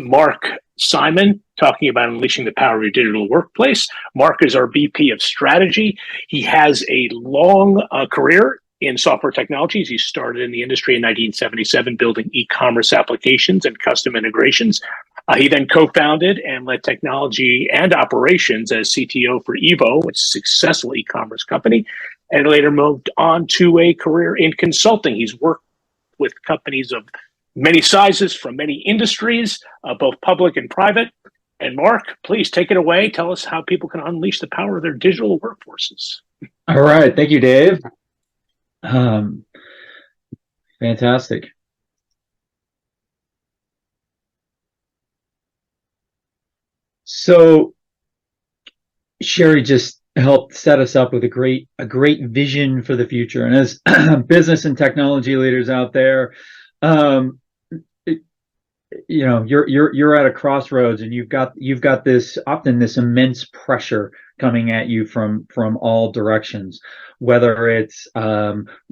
Mark Simon, talking about unleashing the power of your digital workplace. Mark is our VP of strategy. He has a long career in software technologies. He started in the industry in 1977, building e-commerce applications and custom integrations. He then co-founded and led technology and operations as CTO for Evo, which is a successful e-commerce company, and later moved on to a career in consulting. He's worked with companies of many sizes from many industries, both public and private. And Mark, please take it away. Tell us how people can unleash the power of their digital workforces. All right. Thank you, Dave. Fantastic. So Sherry just helped set us up with a great vision for the future. And as business and technology leaders out there, you're at a crossroads, and you've got this immense pressure coming at you from all directions, whether it's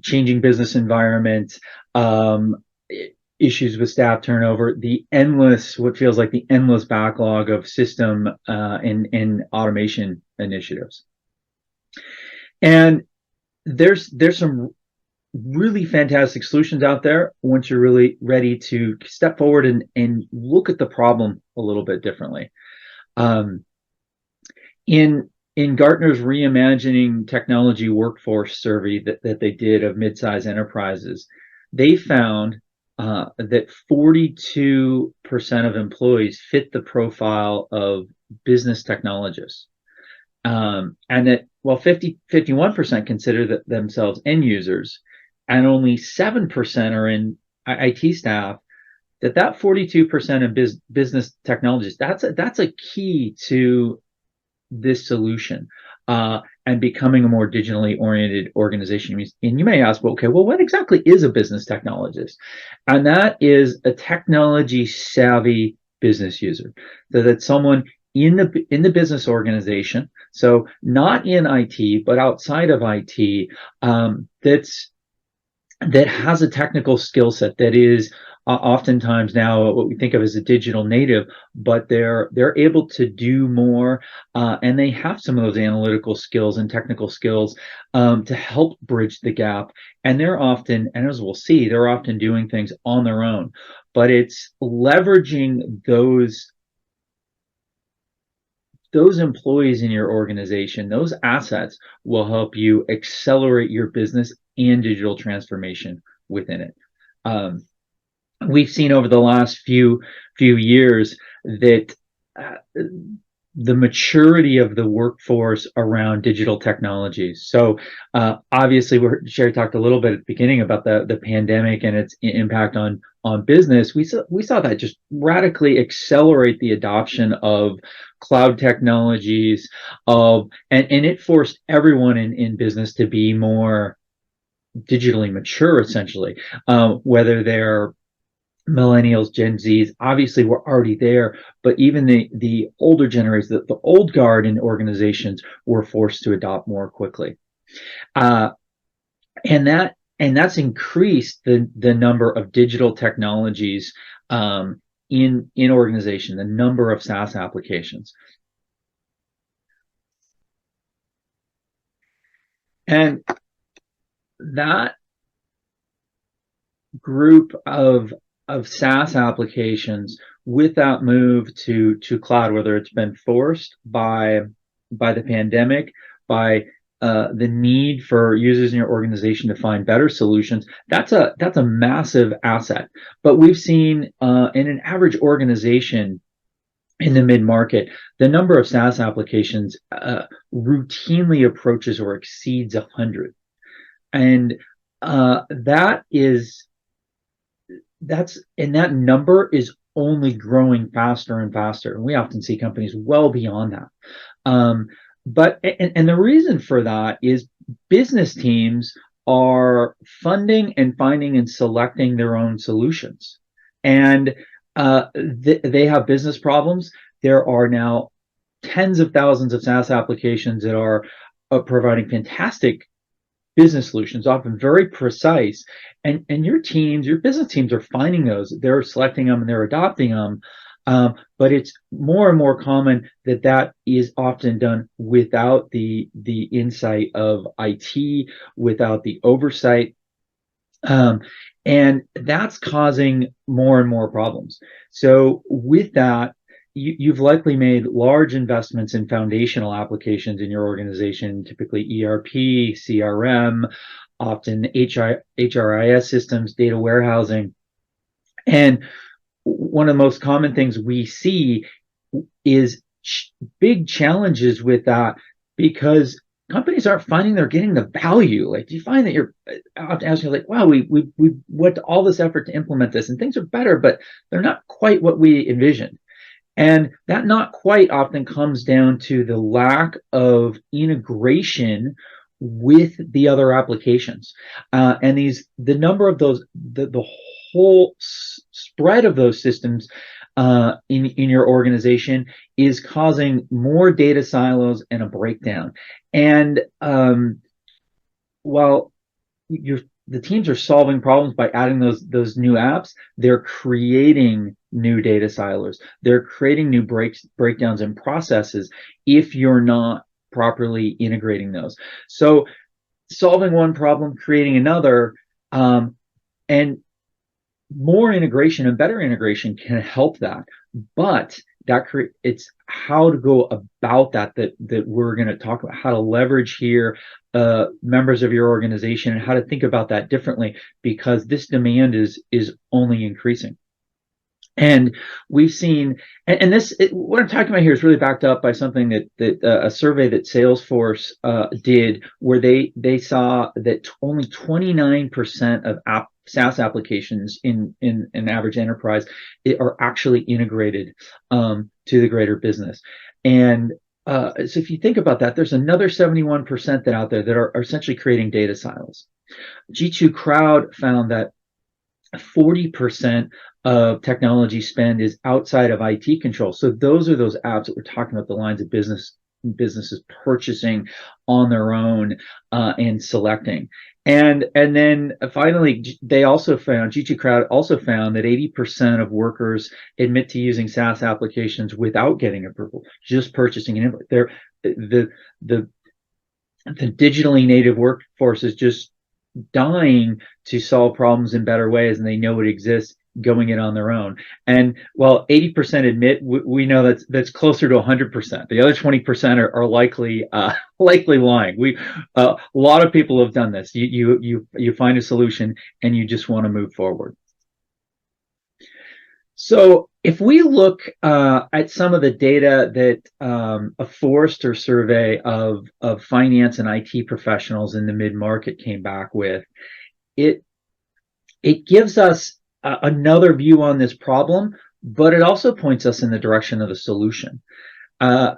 changing business environment, issues with staff turnover, what feels like the endless backlog of system and automation initiatives. And there's some really fantastic solutions out there once you're really ready to step forward and look at the problem a little bit differently. In Gartner's Reimagining Technology Workforce survey that they did of mid-sized enterprises, they found that 42% of employees fit the profile of business technologists. And that while 51% consider themselves end users, and only 7% are in IT staff, that 42% of business technologists, that's a key to this solution and becoming a more digitally oriented organization. And you may ask, well, what exactly is a business technologist? And that is a technology savvy business user. So that's someone in the business organization, so not in IT, but outside of IT, that has a technical skill set that is oftentimes now what we think of as a digital native, but they're able to do more, and they have some of those analytical skills and technical skills to help bridge the gap. And they're often, and as we'll see, they're often doing things on their own, but it's leveraging those employees in your organization, those assets will help you accelerate your business and digital transformation within it. We've seen over the last few years that the maturity of the workforce around digital technologies. So obviously, Sherry talked a little bit at the beginning about the pandemic and its impact on business. We saw that just radically accelerate the adoption of cloud technologies, and it forced everyone in business to be more digitally mature, essentially, whether they're millennials, Gen Zs, obviously we're already there, but even the older generations, the old guard in organizations were forced to adopt more quickly. And that's increased the number of digital technologies in organization, the number of SaaS applications. And that group of SaaS applications with that move to cloud, whether it's been forced by the pandemic, by the need for users in your organization to find better solutions, that's a massive asset. But we've seen in an average organization in the mid-market, the number of SaaS applications routinely approaches or exceeds 100. And that number is only growing faster and faster. And we often see companies well beyond that. But the reason for that is business teams are funding and finding and selecting their own solutions. And they have business problems. There are now tens of thousands of SaaS applications that are providing fantastic business solutions, often very precise, and your business teams are finding those, they're selecting them and they're adopting them, But it's more and more common that that is often done without the insight of IT, without the oversight, um, and that's causing more and more problems. So with that, you've likely made large investments in foundational applications in your organization, typically ERP, CRM, often HRIS systems, data warehousing. And one of the most common things we see is big challenges with that, because companies aren't finding they're getting the value. Like, do you find that you're often asking, like, wow, we went to all this effort to implement this and things are better, but they're not quite what we envisioned. And that not quite often comes down to the lack of integration with the other applications. And the number of those, the whole spread of those systems in your organization is causing more data silos and a breakdown. And while the teams are solving problems by adding those new apps, they're creating new data silos. They're creating new breakdowns in processes if you're not properly integrating those. So solving one problem, creating another, and more integration and better integration can help that. But it's how to go about that we're going to talk about, how to leverage here members of your organization and how to think about that differently, because this demand is only increasing. And we've seen, and this, what I'm talking about here is really backed up by something that a survey that Salesforce did, where they saw that only 29% of SaaS applications in an average enterprise are actually integrated to the greater business. And so if you think about that, there's another 71% that out there that are essentially creating data silos. G2 Crowd found that 40% of technology spend is outside of IT control. So those are those apps that we're talking about, the lines of businesses purchasing on their own and selecting. And then finally, they also found, G2 Crowd also found that 80% of workers admit to using SaaS applications without getting approval, just purchasing an input. The digitally native workforce is just dying to solve problems in better ways, and they know it exists, going it on their own. And while 80% admit, we know that's closer to 100%. The other 20% are likely lying. A lot of people have done this. You find a solution and you just want to move forward. So if we look at some of the data that a Forrester survey of finance and IT professionals in the mid-market came back with, it gives us another view on this problem, but it also points us in the direction of the solution. The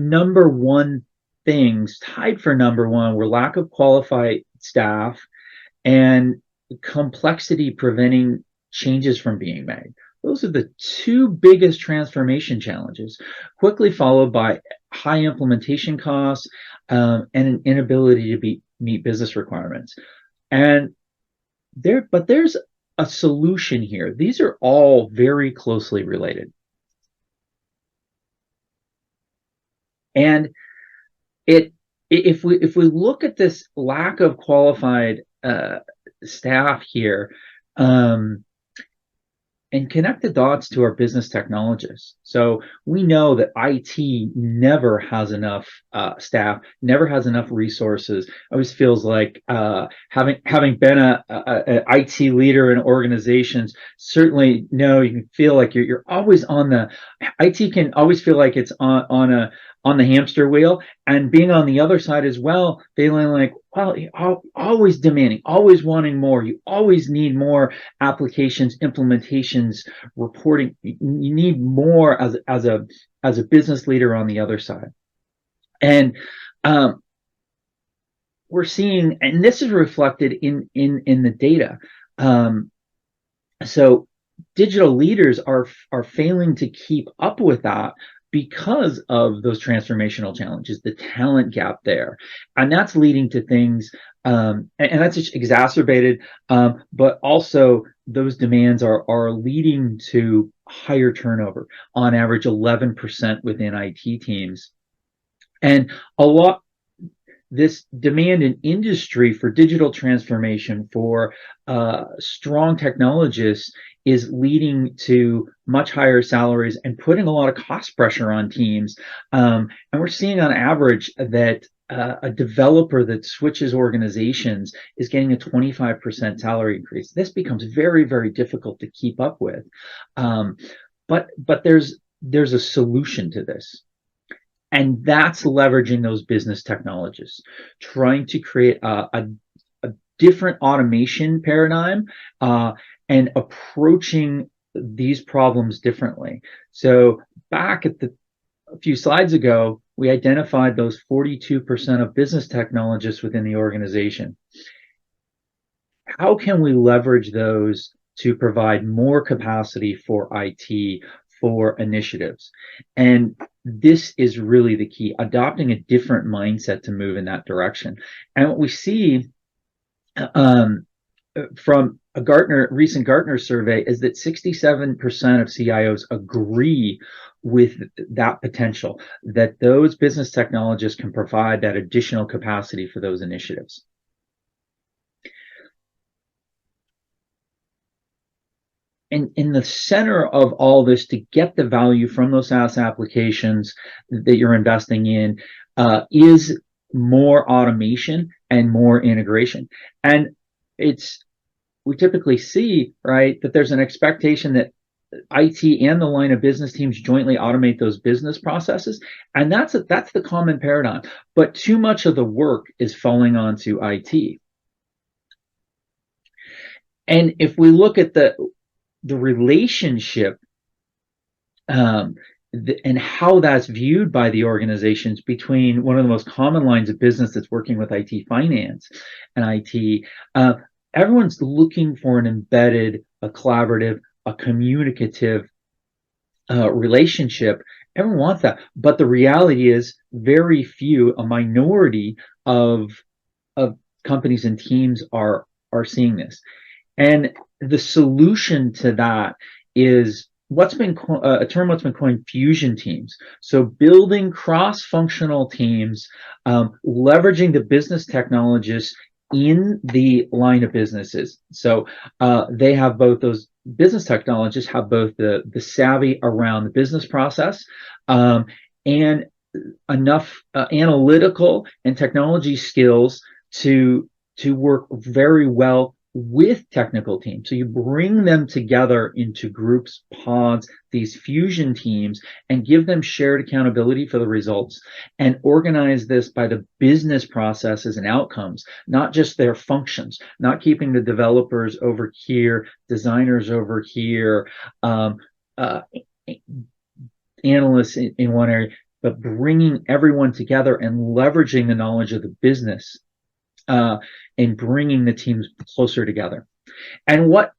number one things tied for number one were lack of qualified staff and complexity preventing changes from being made. Those are the two biggest transformation challenges, quickly followed by high implementation costs and an inability to meet business requirements. And there's a solution here. These are all very closely related. And if we look at this lack of qualified staff here, and connect the dots to our business technologists. So we know that IT never has enough staff, never has enough resources. Always feels like having been an IT leader in organizations, certainly you can feel like you're always on the, IT can always feel like it's on the hamster wheel, and being on the other side as well, feeling like, well, always demanding, always wanting more. You always need more applications, implementations, reporting. You need more as a business leader on the other side. And we're seeing, and this is reflected in the data. So digital leaders are failing to keep up with that, because of those transformational challenges, the talent gap there. And that's leading to things And that's just exacerbated, but also those demands are leading to higher turnover, on average 11% within IT teams. And a lot, this demand in industry for digital transformation, for strong technologists, is leading to much higher salaries and putting a lot of cost pressure on teams. And we're seeing on average that a developer that switches organizations is getting a 25% salary increase. This becomes very, very difficult to keep up with. But there's a solution to this. And that's leveraging those business technologists, trying to create a different automation paradigm, and approaching these problems differently. So back at a few slides ago, we identified those 42% of business technologists within the organization. How can we leverage those to provide more capacity for IT, for initiatives? And this is really the key, adopting a different mindset to move in that direction. And what we see from a recent Gartner survey is that 67% of CIOs agree with that potential, that those business technologists can provide that additional capacity for those initiatives. And in the center of all this, to get the value from those SaaS applications that you're investing in, is more automation and more integration. And we typically see, right, that there's an expectation that IT and the line of business teams jointly automate those business processes, and that's the common paradigm. But too much of the work is falling onto IT. And if we look at the relationship, and how that's viewed by the organizations, between one of the most common lines of business that's working with IT finance and IT, everyone's looking for an embedded, a collaborative, a communicative relationship. Everyone wants that, but the reality is very few, a minority of companies and teams are seeing this. And the solution to that is what's been coined fusion teams. So building cross-functional teams, leveraging the business technologists in the line of businesses. So they have both, those business technologists have both the savvy around the business process, and enough analytical and technology skills to work very well with technical teams. So you bring them together into groups, pods, these fusion teams, and give them shared accountability for the results, and organize this by the business processes and outcomes, not just their functions, not keeping the developers over here, designers over here, analysts in one area, but bringing everyone together and leveraging the knowledge of the business, and bringing the teams closer together. And what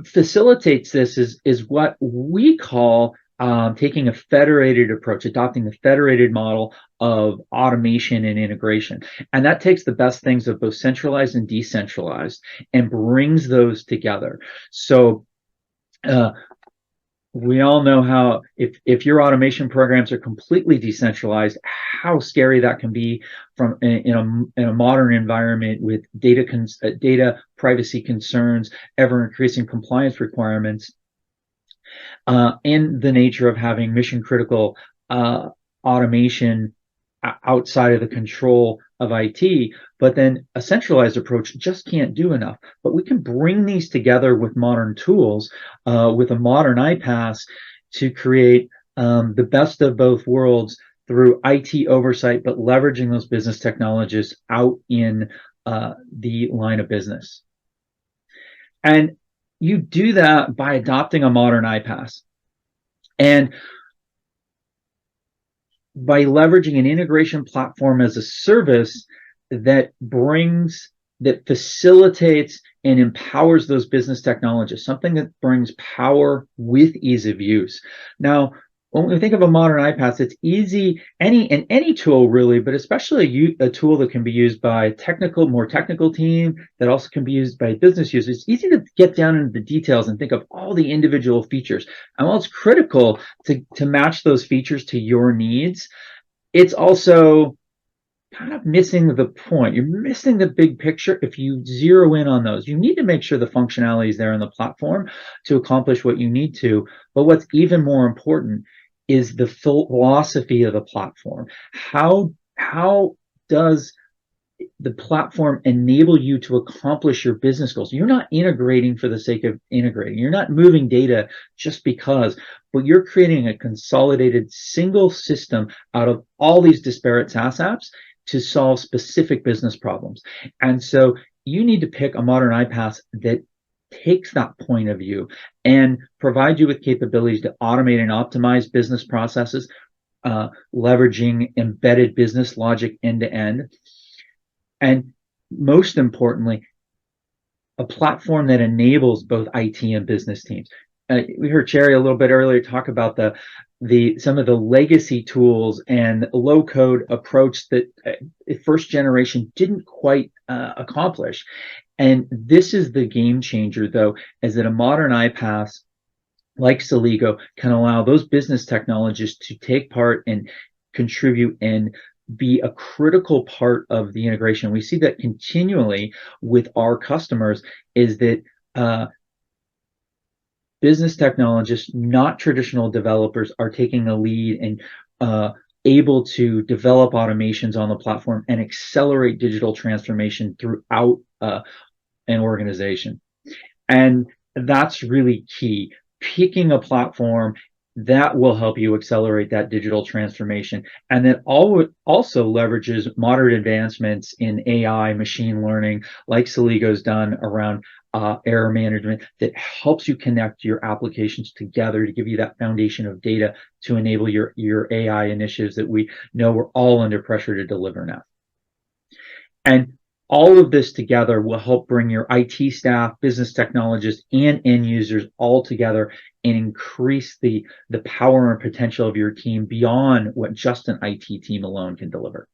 facilitates this is what we call taking a federated approach, adopting the federated model of automation and integration. And that takes the best things of both centralized and decentralized and brings those together. So we all know how, if your automation programs are completely decentralized, how scary that can be from in a modern environment with data privacy concerns, ever increasing compliance requirements, and the nature of having mission critical automation outside of the control of IT. But then a centralized approach just can't do enough. But we can bring these together with modern tools, with a modern iPaaS, to create the best of both worlds through IT oversight, but leveraging those business technologists out in the line of business. And you do that by adopting a modern iPaaS, and by leveraging an integration platform as a service that facilitates and empowers those business technologists, something that brings power with ease of use. Now, when we think of a modern iPaaS, it's easy, any tool really, but especially a tool that can be used by more technical team, that also can be used by business users. It's easy to get down into the details and think of all the individual features. And while it's critical to match those features to your needs, it's also kind of missing the point. You're missing the big picture if you zero in on those. You need to make sure the functionality is there in the platform to accomplish what you need to. But what's even more important is the philosophy of the platform. How does the platform enable you to accomplish your business goals? You're not integrating for the sake of integrating. You're not moving data just because, but you're creating a consolidated single system out of all these disparate SaaS apps to solve specific business problems. And so you need to pick a modern iPaaS that takes that point of view and provide you with capabilities to automate and optimize business processes, leveraging embedded business logic end to end. And most importantly, a platform that enables both IT and business teams. We heard Cherry a little bit earlier talk about some of the legacy tools and low code approach that first generation didn't quite accomplish. And this is the game changer, though, is that a modern iPaaS like Celigo can allow those business technologists to take part and contribute and be a critical part of the integration. We see that continually with our customers, is that business technologists, not traditional developers, are taking a lead and able to develop automations on the platform and accelerate digital transformation throughout an organization. And that's really key. Picking a platform that will help you accelerate that digital transformation, and that also leverages modern advancements in AI, machine learning, like Celigo's done around error management, that helps you connect your applications together to give you that foundation of data to enable your AI initiatives that we know we're all under pressure to deliver now. And all of this together will help bring your IT staff, business technologists, and end users all together and increase the power and potential of your team beyond what just an IT team alone can deliver.